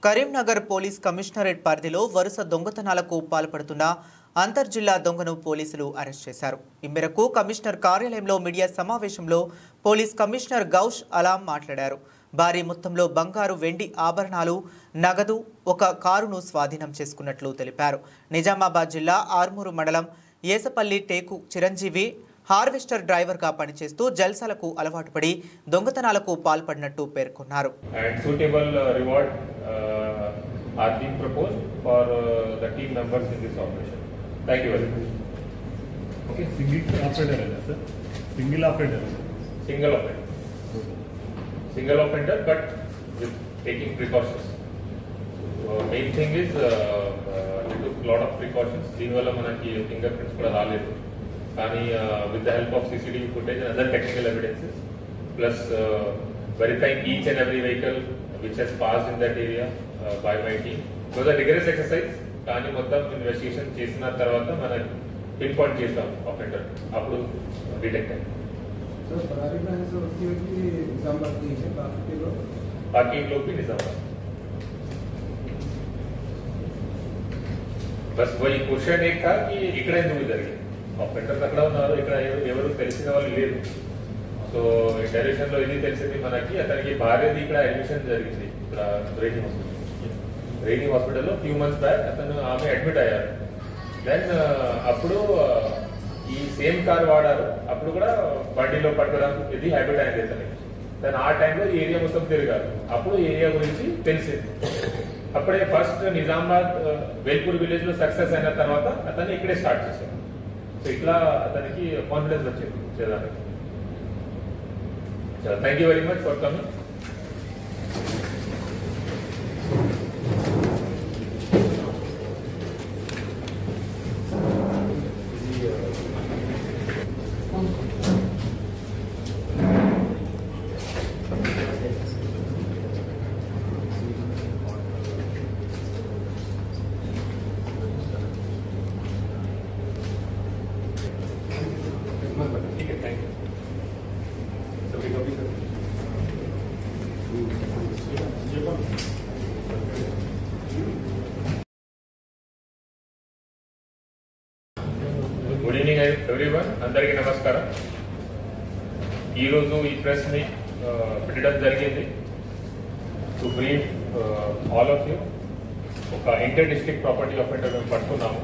Karimnagar police commissionerate పరిధిలో వరుస దొంగతనాలకు పాల్పడుతున్న అంతర్జిల్లా దొంగను పోలీసులు అరెస్ట్ చేశారు. ఈ మేరకు కమిషనర్ కార్యాలయంలో మీడియా సమావేశంలో పోలీస్ కమిషనర్ గౌష్ అలాం మాట్లాడారు. భారీ మొత్తంలో బంగారు, వెండి ఆభరణాలు, నగదు, ఒక కారును స్వాధీనం చేసుకున్నట్లు తెలిపారు. నిజామాబాద్ జిల్లా ఆర్మూరు మండలం ఏసపల్లి టేకు చిరంజీవి హార్వెస్టర్ డ్రైవర్గా పనిచేస్తూ జల్సాలకు అలవాటు పడి దొంగతనాలకు పాల్పడినట్టు పేర్కొన్నారు. Are being proposed for the team members in this operation. Thank you very much. Okay, single offender, sir. Single offender. Single offender. Single offender, but with taking precautions. Main thing is we took a lot of precautions. దీనివల్ల మనకి fingerprints కూడా రాలేదు. కానీ with the help of CCTV footage and other technical evidences, plus verifying each and every vehicle which has passed in that area by my team. It was a rigorous exercise. కానీ మొత్తం investigation చేసిన తర్వాత మనం pin point చేస్తాం offender, అప్పుడు detect అయ్యింది. Parking లోకి Nizamabad. Bus వही question एक था कि ఇక్కడ ఎందుకు జరిగింది, ఆఫెండర్స్ అక్కడ ఉన్నారు, ఇక్కడ ఎవరు తెలిసిన వాళ్ళు లేరు. సో డైరెక్షన్ లో ఇది తెలిసింది మనకి, అతనికి భార్యది ఇక్కడ అడ్మిషన్ జరిగింది ఇక్కడ రెయినీ హాస్పిటల్లో ఫ్యూ మంత్స్ బ్యాక్. అతను ఆమె అడ్మిట్ అయ్యారు. దెన్ అప్పుడు ఈ సేమ్ కార్ వాడారు. అప్పుడు కూడా బండిలో పట్టుకోవడం ఇది హ్యాబిట్ అయింది అతనికి. దెన్ ఆ టైంలో ఈ ఏరియా మొత్తం తిరిగారు. అప్పుడు ఏరియా గురించి తెలిసింది. అప్పుడే ఫస్ట్ నిజామాబాద్ వేల్పూర్ విలేజ్ లో సక్సెస్ అయిన తర్వాత అతను ఇక్కడే స్టార్ట్ చేశారు. సో ఇట్లా అతనికి కాన్ఫిడెన్స్ వచ్చింది చేయడానికి. Thank you very much for coming. Good evening everyone, అందరికీ నమస్కారం. ఈరోజు ఈ ప్రెస్ మీట్ పెట్టడం జరిగింది to brief all of you. ఒక ఇంటర్ డిస్ట్రిక్ట్ ప్రాపర్టీ ఆఫెండర్ మేము పట్టుకున్నాము.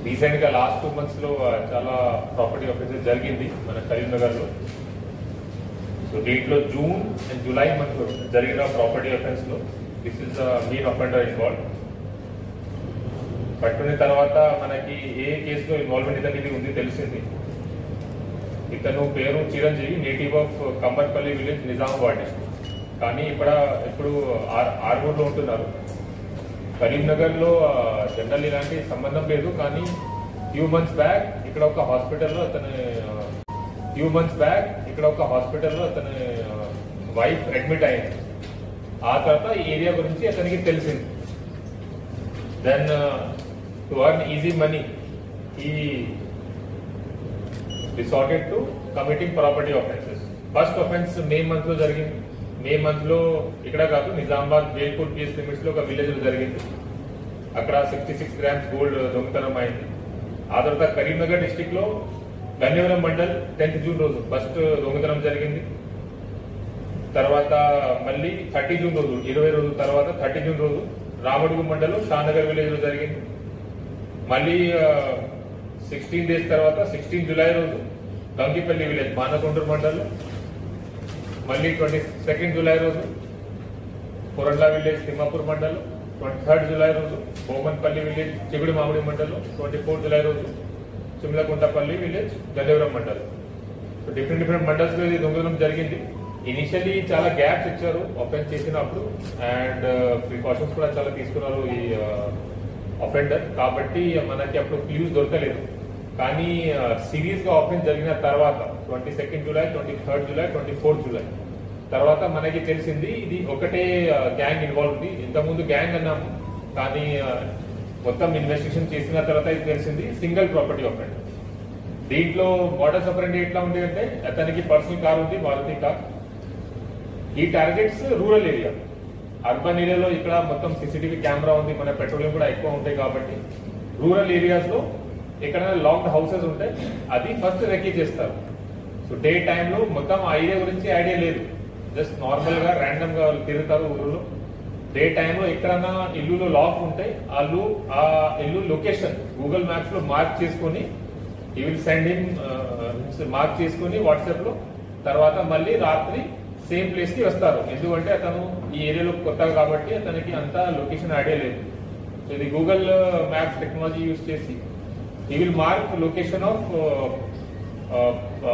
రీసెంట్గా లాస్ట్ 2 months లో చాలా ప్రాపర్టీ ఆఫెన్సెస్ జరిగింది మన కరీంనగర్లో. సో దీంట్లో జూన్ అండ్ జూలై మంత్ జరిగిన ప్రాపర్టీ ఆఫెన్స్ లో this is the main offender involve. పట్టుకున్న తర్వాత మనకి ఏ కేసులో ఇన్వాల్వ్మెంట్ ఇతనికి ఉంది తెలిసింది. ఇతను పేరు Chiranjeevi, native of Kambarpalli village, Nizamabad district. కానీ ఇప్పుడు ఆర్మూర్లో ఉంటున్నారు. కరీంనగర్ లో జనరల్ ఇలాంటి సంబంధం లేదు. కానీ ఫ్యూ మంత్స్ బ్యాక్ ఇక్కడ ఒక హాస్పిటల్లో అతని వైఫ్ అడ్మిట్ అయింది. ఆ తర్వాత ఈ ఏరియా గురించి అతనికి తెలిసింది. Then to earn easy money he resorted to committing property offences. First offense May month లో జరిగింది. మే మంత్ లో ఇక్కడ కాదు, నిజామాబాద్ వేల్పూర్ పిఎస్ లిమిట్స్ లో ఒక విలేజ్ లో జరిగింది. అక్కడ 66 grams గోల్డ్ దొంగతనం అయింది. ఆ తర్వాత కరీంనగర్ డిస్ట్రిక్ట్ లో గన్నేవరం మండల్ 10th జూన్ రోజు ఫస్ట్ దొంగతనం జరిగింది. తర్వాత మళ్ళీ 30 జూన్ రోజు, 20 రోజుల తర్వాత 30 జూన్ రోజు రామడుగు మండలం షానగర్ విలేజ్ లో జరిగింది. మళ్ళీ 16 days తర్వాత 16 జూలై రోజు గంగిపల్లి విలేజ్ మానకొండూరు మండలం. మళ్ళీ 22 జూలై రోజు కొరండ్ల విలేజ్ తిమ్మాపూర్ మండలం. 23 జూలై రోజు బోమన్పల్లి విలేజ్ చిగుడి మామిడి మండలం. 24 జూలై రోజు చిమ్లకుంటపల్లి విలేజ్ గన్నేవరం మండలం. సో డిఫరెంట్ మండల్స్ లో ఇది దొంగతనం జరిగింది. ఇనిషియల్లీ చాలా గ్యాప్స్ ఇచ్చారు ఆఫెన్స్ చేసినప్పుడు, అండ్ ప్రికాషన్స్ కూడా చాలా తీసుకున్నారు ఈ అఫెండర్. కాబట్టి మనకి అప్పుడు క్లూస్ దొరకలేదు. కానీ సిరీస్ గా ఆఫెన్స్ జరిగిన తర్వాత 22 జూలై, 23 జూలై, 24 జూలై తర్వాత మనకి తెలిసింది ఇది ఒకటే గ్యాంగ్ ఇన్వాల్వ్ ఉంది. ఇంతకుముందు గ్యాంగ్ అన్నాము, కానీ మొత్తం ఇన్వెస్టిగేషన్ చేసిన తర్వాత ఇది తెలిసింది సింగిల్ ప్రాపర్టీ ఆఫెండర్. దీంట్లో మోడల్స్ ఆపరెండి ఎట్లా ఉంది అంటే అతనికి పర్సనల్ కార్ ఉంది, మారుతి కార్. ఈ టార్గెట్స్ రూరల్ ఏరియా, అర్బన్ ఏరియాలో ఇక్కడ మొత్తం సీసీటీవీ కెమెరా ఉంది, మన పెట్రోలింగ్ కూడా ఎక్కువ ఉంటాయి కాబట్టి రూరల్ ఏరియాస్ లో ఎక్కడైనా లాక్డ్ హౌసెస్ ఉంటాయి అది ఫస్ట్ రెక్కి చేస్తారు. సో డే టైంలో మొత్తం ఆ ఏరియా గురించి ఐడియా లేదు, జస్ట్ నార్మల్ గా ర్యాండమ్ గా వాళ్ళు తిరుగుతారు ఊళ్ళో. డే టైంలో ఎక్కడన్నా ఇల్లులో లాక్ ఉంటాయి, వాళ్ళు ఆ ఇల్లు లొకేషన్ గూగుల్ మ్యాప్స్ లో మార్క్ చేసుకొని ఈ విల్ సెండ్ హిమ్ మార్క్ చేసుకొని వాట్సాప్ లో, తర్వాత మళ్ళీ రాత్రి సేమ్ ప్లేస్ కి వస్తారు. ఎందుకంటే అతను ఈ ఏరియాలో కొత్త కాబట్టి అతనికి అంత లొకేషన్ ఐడియా లేదు. సో ఇది గూగుల్ మ్యాప్స్ టెక్నాలజీ యూజ్ చేసి ఈ విల్ మార్క్ లొకేషన్ ఆఫ్